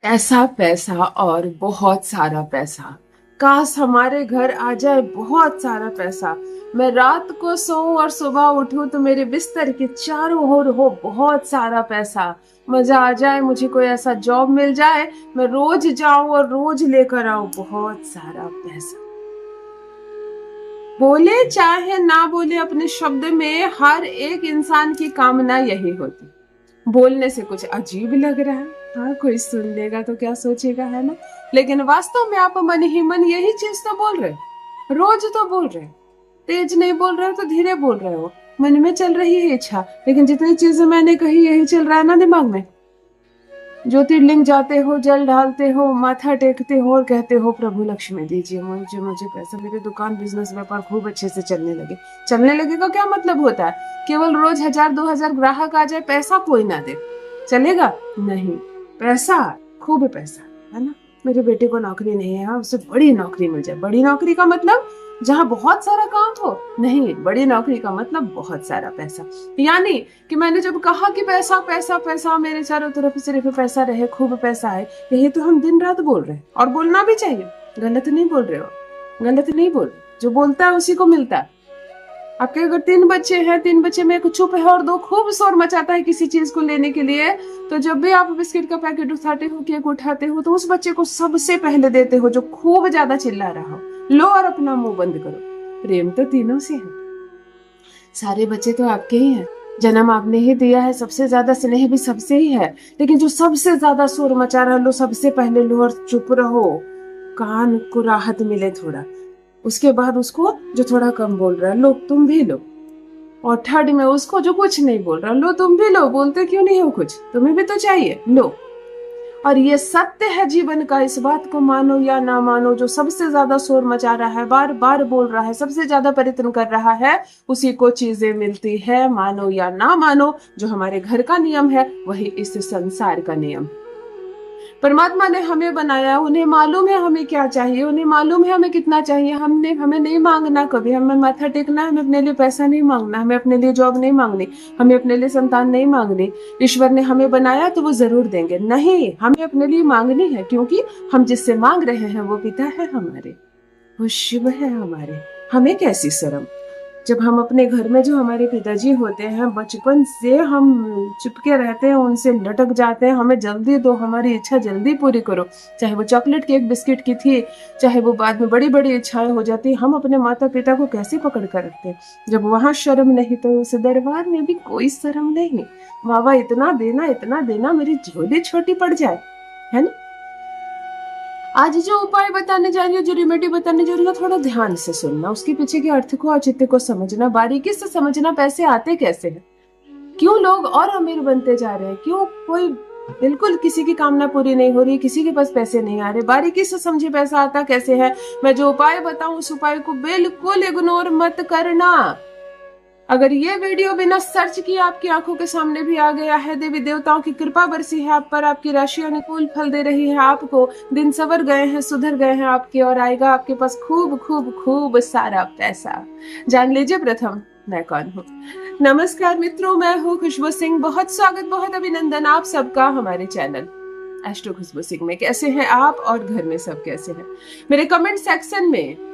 ऐसा पैसा और बहुत सारा पैसा। काश हमारे घर आ जाए बहुत सारा पैसा। मैं रात को सोऊं और सुबह उठूं तो मेरे बिस्तर के चारों ओर हो बहुत सारा पैसा। मजा आ जाए, मुझे कोई ऐसा जॉब मिल जाए, मैं रोज जाऊं और रोज लेकर आऊं बहुत सारा पैसा। बोले चाहे ना बोले, अपने शब्द में हर एक इंसान की कामना यही होती। बोलने से कुछ अजीब लग रहा है, हाँ कोई सुन लेगा तो क्या सोचेगा, है ना। लेकिन वास्तव में आप मन ही मन यही चीज तो बोल रहे हो, रोज तो बोल रहे हो। तेज नहीं बोल रहे हो तो धीरे बोल रहे हो। मन में चल रही है इच्छा, लेकिन जितनी चीजें मैंने कही यही चल रहा है ना दिमाग में। ज्योतिर्लिंग जाते हो, जल ढालते हो, माथा टेकते हो और कहते हो प्रभु लक्ष्मी दीजिए मुझे मुझे पैसा, मेरी दुकान बिजनेस व्यापार खूब अच्छे से चलने लगे। चलने लगे का क्या मतलब होता है? केवल रोज 1000-2000 ग्राहक आ जाए, पैसा कोई ना दे, चलेगा? नहीं, पैसा, खूब पैसा, है ना। मेरे बेटे को नौकरी नहीं है, उसे बड़ी नौकरी मिल जाए। बड़ी नौकरी का मतलब जहाँ बहुत सारा काम हो? नहीं, बड़ी नौकरी का मतलब बहुत सारा पैसा। यानी कि मैंने जब कहा कि पैसा पैसा पैसा, मेरे चारों तरफ सिर्फ पैसा रहे, खूब पैसा है, यही तो हम दिन रात बोल रहे हैं और बोलना भी चाहिए। गलत नहीं बोल रहे हो, गलत नहीं बोल रहे। जो बोलता है उसी को मिलता है। आपके अगर 3 बच्चे हैं, 3 बच्चे में एक चुप है और 2 खूब शोर मचाता है किसी चीज को लेने के लिए, तो जब भी आप बिस्किट का पैकेट उठाते हो, केक उठाते हो, तो उस बच्चे को सबसे पहले देते हो जो खूब ज्यादा चिल्ला रहा हो। लो और अपना मुंह बंद करो। प्रेम तो तीनों से है। सारे बच्चे तो आपके ही हैं, जन्म आपने ही दिया है, सबसे ज्यादा स्नेह भी सबसे ही है। लेकिन जो सबसे ज्यादा शोर मचा रहा है, लो सबसे पहले लो और चुप रहो, कान को राहत मिले थोड़ा। उसके बाद उसको जो थोड़ा कम बोल रहा है, लो तुम भी लो। और थर्ड में उसको जो कुछ नहीं बोल रहा, लो तुम भी लो। बोलते क्यों नहीं हो कुछ? तुम्हें भी तो चाहिए, लो। और ये सत्य है जीवन का, इस बात को मानो या ना मानो, जो सबसे ज्यादा शोर मचा रहा है, बार बार बोल रहा है, सबसे ज्यादा प्रयत्न कर रहा है, उसी को चीजें मिलती है। मानो या ना मानो, जो हमारे घर का नियम है वही इस संसार का नियम। परमात्मा ने हमें बनाया, उन्हें मालूम है हमें क्या चाहिए, उन्हें मालूम है हमें कितना चाहिए। हमें नहीं मांगना कभी, हमें माथा टेकना, हमें अपने लिए पैसा नहीं मांगना, हमें अपने लिए जॉब नहीं मांगनी, हमें अपने लिए संतान नहीं मांगनी। ईश्वर ने हमें बनाया तो वो जरूर देंगे। नहीं, हमें अपने लिए मांगनी है, क्योंकि हम जिससे मांग रहे हैं वो पिता है हमारे, वो शिव है हमारे। हमें कैसी शर्म जब हम अपने घर में जो हमारे पिताजी होते हैं, बचपन से हम चिपके रहते हैं, उनसे लटक जाते हैं, हमें जल्दी दो, हमारी इच्छा जल्दी पूरी करो। चाहे वो चॉकलेट केक बिस्किट की थी, चाहे वो बाद में बड़ी बड़ी इच्छाएं हो जाती, हम अपने माता पिता को कैसे पकड़ कर रखते हैं। जब वहां शर्म नहीं तो उस दरबार में भी कोई शर्म नहीं। बाबा इतना देना मेरी झोली छोटी पड़ जाए, है ना। आज जो उपाय बताने जा रही हूँ, जो रेमेडी बताने जा रही हूँ, थोड़ा ध्यान से सुनना, उसके पीछे के अर्थ को, औचित्य को समझना, बारीकी से समझना। पैसे आते कैसे हैं, क्यों लोग और अमीर बनते जा रहे हैं, क्यों कोई बिल्कुल किसी की कामना पूरी नहीं हो रही, किसी के पास पैसे नहीं आ रहे। बारीकी से समझे पैसा आता कैसे है। मैं जो उपाय बताऊं उस उपाय को बिल्कुल इग्नोर मत करना। अगर ये वीडियो बिना सर्च किए आपकी आंखों के सामने भी आ गया है, देवी देवताओं की कृपा बरसी है आप पर, आपकी राशि अनुकूल फल दे रही है आपको, दिन सवर गए हैं, सुधर गए हैं आपके, और आएगा आपके पास खूब खूब खूब सारा पैसा। जान लीजिए प्रथम मैं कौन हूँ। नमस्कार मित्रों, मैं हूँ खुशबू सिंह। बहुत स्वागत, बहुत अभिनंदन आप सबका हमारे चैनल एस्ट्रो खुशबू सिंह में। कैसे हैं आप और घर में सब कैसे हैं? मेरे कमेंट सेक्शन में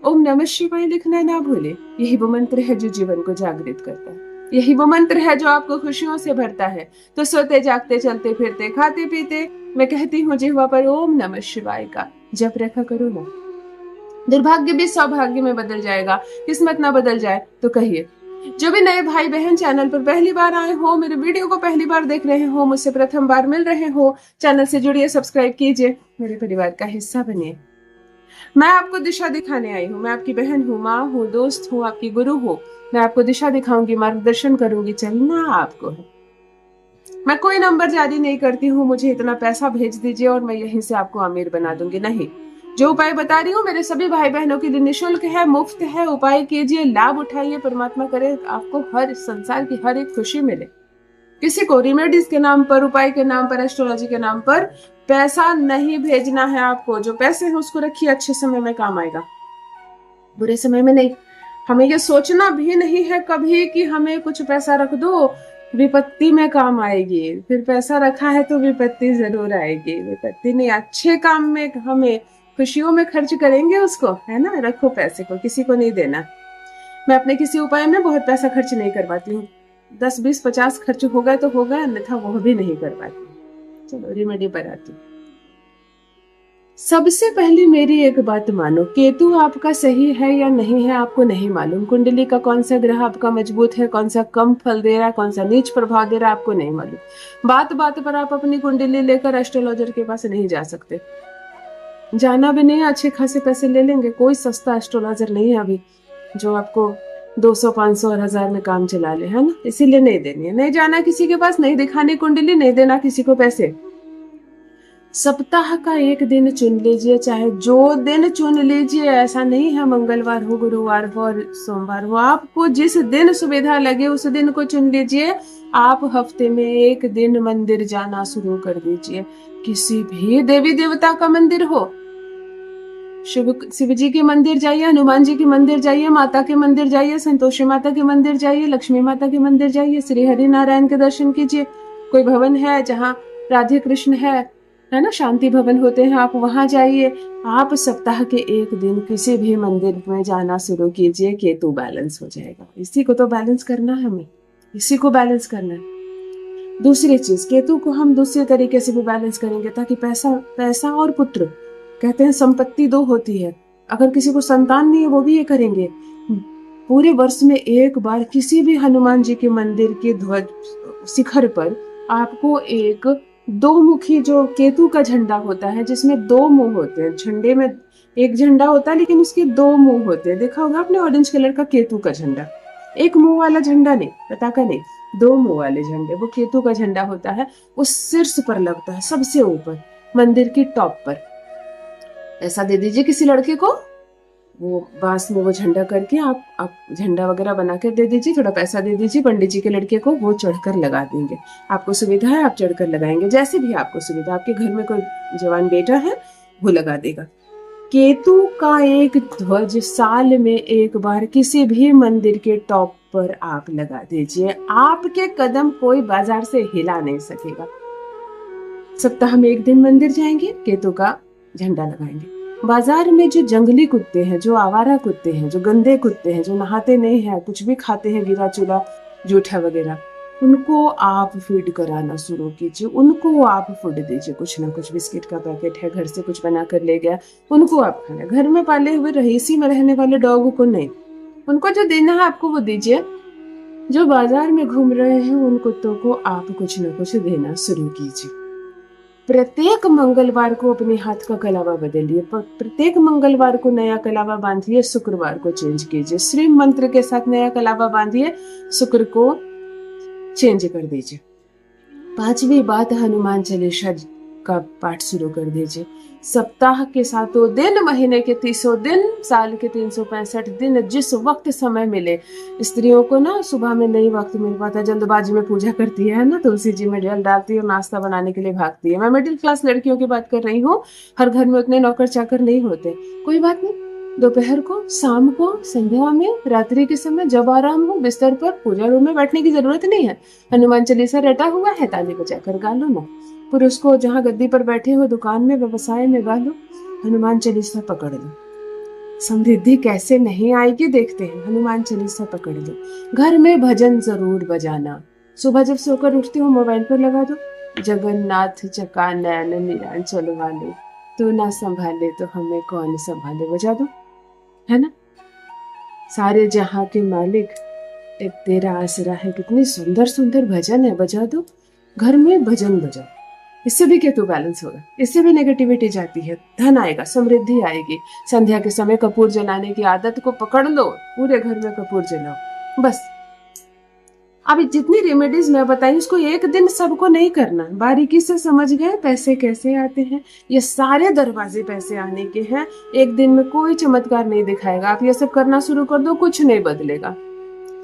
ओम नमः शिवाय लिखना ना भूले। यही वो मंत्र है जो जीवन को जागृत करता है, यही वो मंत्र है जो आपको खुशियों से भरता है। तो सोते जागते, चलते फिरते, खाते पीते, मैं कहती हूँ जिह्वा पर ओम नमः शिवाय का जप रखा करो ना। दुर्भाग्य भी सौभाग्य में बदल जाएगा, किस्मत ना बदल जाए तो कहिए। जो भी नए भाई बहन चैनल पर पहली बार आए हो, मेरे वीडियो को पहली बार देख रहे हो, मुझसे प्रथम बार मिल रहे हो, चैनल से जुड़िए, सब्सक्राइब कीजिए, मेरे परिवार का हिस्सा बनिए। मैं आपको दिशा दिखाने आई हूँ। मैं आपकी बहन हूँ, माँ हूँ, दोस्त हूँ, आपकी गुरु हूँ। मैं आपको दिशा दिखाऊंगी, मार्गदर्शन करूंगी, चलना आपको है। मैं कोई नंबर जारी नहीं करती हूँ, मुझे इतना पैसा भेज दीजिए और मैं यहीं से आपको अमीर बना दूंगी। नहीं, जो उपाय बता रही हूँ मेरे सभी भाई बहनों के लिए निःशुल्क है, मुफ्त है। उपाय कीजिए, लाभ उठाइए, परमात्मा करे आपको हर संसार की हर एक खुशी मिले। किसी को रेमेडीज के नाम पर, उपाय के नाम पर, एस्ट्रोलॉजी के नाम पर पैसा नहीं भेजना है आपको। जो पैसे हैं उसको रखिए, अच्छे समय में काम आएगा, बुरे समय में नहीं। हमें ये सोचना भी नहीं है कभी कि हमें कुछ पैसा रख दो विपत्ति में काम आएगी। फिर पैसा रखा है तो विपत्ति जरूर आएगी। विपत्ति नहीं, अच्छे काम में हमें खुशियों में खर्च करेंगे उसको, है ना। रखो पैसे को, किसी को नहीं देना। मैं अपने किसी उपाय में बहुत पैसा खर्च नहीं करवाती हूँ। 10, 20, 50 खर्च हो गए तो हो गए, अन्यथा वो भी नहीं करवाती। चलो रेमेडी पर आती हूँ। सबसे पहले मेरी एक बात मानो, केतु आपका सही है या नहीं है आपको नहीं मालूम। कुंडली का कौन सा ग्रह आपका मजबूत है, कौन सा कम फल दे रहा है, कौन सा नीच प्रभाव दे रहा है, आपको नहीं मालूम। बात बात पर आप अपनी कुंडली लेकर एस्ट्रोलॉजर के पास नहीं जा सकते। जाना भी नहीं, अच्छे खासे पैसे ले लेंगे। कोई सस्ता एस्ट्रोलॉजर नहीं है अभी जो आपको 200, 500 और 1000 में काम चला ले, है ना। इसीलिए नहीं देनी है, नहीं जाना किसी के पास, नहीं दिखानी कुंडली, नहीं देना किसी को पैसे। सप्ताह का एक दिन चुन लीजिए, चाहे जो दिन चुन लीजिए। ऐसा नहीं है मंगलवार हो, गुरुवार हो और सोमवार हो। आपको जिस दिन सुविधा लगे उस दिन को चुन लीजिए। आप हफ्ते में एक दिन मंदिर जाना शुरू कर दीजिए। किसी भी देवी देवता का मंदिर हो, शिव जी के मंदिर जाइए, हनुमान जी के मंदिर जाइए, माता के मंदिर जाइए, संतोषी माता के मंदिर जाइए, लक्ष्मी माता के मंदिर जाइए, श्री हरि नारायण के दर्शन कीजिए। कोई भवन है जहाँ राधे कृष्ण है ना, शांति भवन होते हैं, आप वहां जाइए। आप सप्ताह के एक दिन किसी भी मंदिर में जाना शुरू कीजिए, केतु बैलेंस हो जाएगा। इसी को तो बैलेंस करना है हमें, इसी को बैलेंस करना है। दूसरी चीज, केतु को हम दूसरे तरीके से भी बैलेंस करेंगे, ताकि पैसा और पुत्र, कहते हैं संपत्ति दो होती है। अगर किसी को संतान नहीं है वो भी ये करेंगे। पूरे वर्ष में एक बार किसी भी हनुमान जी के मंदिर के ध्वज शिखर पर आपको एक 2 मुखी जो केतु का झंडा होता है, जिसमें 2 मुंह होते हैं। झंडे में एक झंडा होता है लेकिन उसके 2 मुंह होते हैं। देखा होगा आपने ऑरेंज कलर का केतु का झंडा। एक मुंह वाला झंडा नहीं, पताका नहीं, 2 मुंह वाले झंडे, वो केतु का झंडा होता है। वो शीर्ष पर लगता है, सबसे ऊपर मंदिर की टॉप पर। ऐसा दे दीजिए किसी लड़के को, वो बांस में वो झंडा करके आप झंडा वगैरह बना कर दे दीजिए। थोड़ा पैसा दे दीजिए पंडित जी के लड़के को, वो चढ़कर लगा देंगे। आपको सुविधा है आप चढ़कर लगाएंगे, जैसे भी आपको सुविधा। आपके घर में कोई जवान बेटा है वो लगा देगा। केतु का एक ध्वज साल में एक बार किसी भी मंदिर के टॉप पर आप लगा दीजिए। आपके कदम कोई बाजार से हिला नहीं सकेगा। सप्ताह में एक दिन मंदिर जाएंगे, केतु का झंडा लगाएंगे। बाजार में जो जंगली कुत्ते हैं, जो आवारा कुत्ते हैं, जो गंदे कुत्ते हैं, जो नहाते नहीं हैं, कुछ भी खाते हैं, गिरा चूल्हा जूठा वगैरह, उनको आप फीड कराना शुरू कीजिए। उनको आप फूड दीजिए, कुछ ना कुछ। बिस्किट का पैकेट है, घर से कुछ बना कर ले गया, उनको आप खाना। घर में पाले हुए रहीसी में रहने वाले डॉग को नहीं, उनको जो देना है आपको वो दीजिए। जो बाजार में घूम रहे हैं उन कुत्तों को आप कुछ ना कुछ देना शुरू कीजिए। प्रत्येक मंगलवार को अपने हाथ का कलावा बदलिए। प्रत्येक मंगलवार को नया कलावा बांधिए, शुक्रवार को चेंज कीजिए। श्री मंत्र के साथ नया कलावा बांधिए, शुक्र को चेंज कर दीजिए। 5वीं बात, हनुमान चालीसा का पाठ शुरू कर दीजिए। सप्ताह के 7 दिन, महीने के 30 दिन, साल के 365 दिन, जिस वक्त समय मिले। स्त्रियों को ना सुबह में नहीं वक्त मिल पाता, जल्दबाजी में पूजा करती है ना, तुलसी जी में जल डालती है और नाश्ता बनाने के लिए भागती है। मैं मिडिल क्लास लड़कियों की बात कर रही हूँ। हर घर में उतने नौकर चाकर नहीं होते। कोई बात नहीं, दोपहर को, शाम को, संध्या में, रात्रि के समय, जब आराम हो, बिस्तर पर, पूजा रूम में बैठने की जरूरत नहीं है। हनुमान चालीसा रटा हुआ है, ताली बजाकर गा लो ना। पुरुष को जहाँ गद्दी पर बैठे हो, दुकान में, व्यवसाय में गा लो, हनुमान चालीसा पकड़ लो। समृद्धि कैसे नहीं आएगी देखते हैं। हनुमान चालीसा पकड़ लो। घर में भजन जरूर बजाना। सुबह जब सोकर उठते हो मोबाइल पर लगा दो, जगन्नाथ चका नैन निरान चलो वाले, तू ना संभाले तो हमें कौन संभाले, बजा दो, है ना। सारे जहां के मालिक एक तेरा आसरा है, कितनी सुंदर सुंदर भजन है, बजा दो। घर में भजन बजाओ, इससे भी केतु बैलेंस होगा, इससे भी नेगेटिविटी जाती है, धन आएगा, समृद्धि आएगी। संध्या के समय कपूर जलाने की आदत को पकड़ लो, पूरे घर में कपूर जलाओ। बस अभी जितनी रेमेडीज मैं बताई उसको एक दिन सबको नहीं करना, बारीकी से समझ गए पैसे कैसे आते हैं। ये सारे दरवाजे पैसे आने के हैं, एक दिन में कोई चमत्कार नहीं दिखाएगा। आप ये सब करना शुरू कर दो, कुछ नहीं बदलेगा।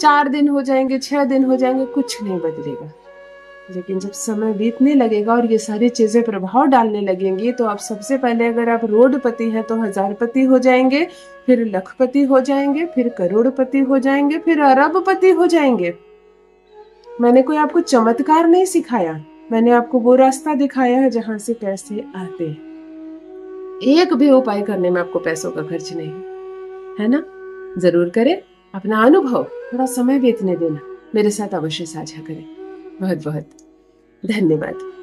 4 दिन हो जाएंगे, 6 दिन हो जाएंगे, कुछ नहीं बदलेगा। लेकिन जब समय बीतने लगेगा और ये सारी चीजें प्रभाव डालने लगेंगी, तो आप सबसे पहले, अगर आप रोडपति हैं तो हजारपति हो जाएंगे, फिर लखपति हो जाएंगे, फिर करोड़पति हो जाएंगे, फिर अरबपति हो जाएंगे। मैंने कोई आपको चमत्कार नहीं सिखाया, मैंने आपको वो रास्ता दिखाया है जहां से पैसे आते हैं। एक भी उपाय करने में आपको पैसों का खर्च नहीं है ना? जरूर करें, अपना अनुभव थोड़ा समय बीतने देना, मेरे साथ अवश्य साझा करें। बहुत बहुत धन्यवाद।